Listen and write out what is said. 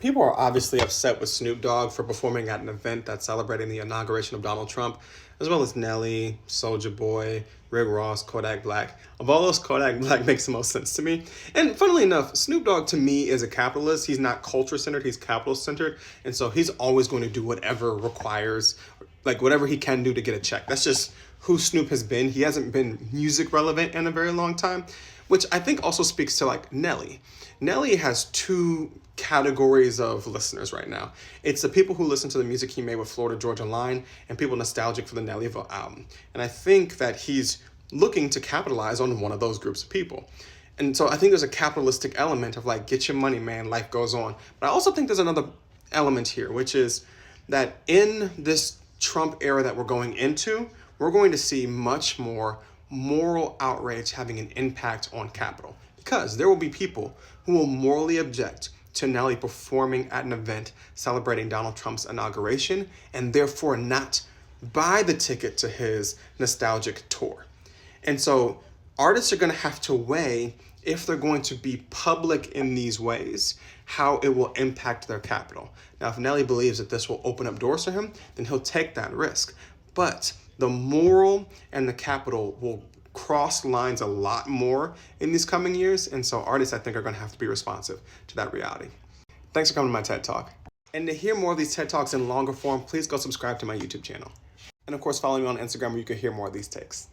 People are obviously upset with Snoop Dogg for performing at an event that's celebrating the inauguration of Donald Trump, as well as Nelly, Soulja Boy, Rick Ross, Kodak Black. Of all those, Kodak Black makes the most sense to me. And funnily enough, Snoop Dogg to me is a capitalist. He's not culture centered, he's capital centered. And so he's always going to do whatever requires, like whatever he can do to get a check. That's just who Snoop has been. He hasn't been music relevant in a very long time, which I think also speaks to like Nelly. Nelly has two categories of listeners right now. It's the people who listen to the music he made with Florida Georgia Line and people nostalgic for the Nellyville album. And I think that he's looking to capitalize on one of those groups of people. And so I think there's a capitalistic element of like, get your money, man, life goes on. But I also think there's another element here, which is that in this Trump era that we're going into, we're going to see much more moral outrage having an impact on capital, because there will be people who will morally object to Nelly performing at an event celebrating Donald Trump's inauguration and therefore not buy the ticket to his nostalgic tour. And so artists are going to have to weigh, if they're going to be public in these ways, how it will impact their capital. Now, if Nelly believes that this will open up doors for him, then he'll take that risk. But the moral and the capital will cross lines a lot more in these coming years. And so artists, I think, are going to have to be responsive to that reality. Thanks for coming to my TED Talk. And to hear more of these TED Talks in longer form, please go subscribe to my YouTube channel. And of course, follow me on Instagram where you can hear more of these takes.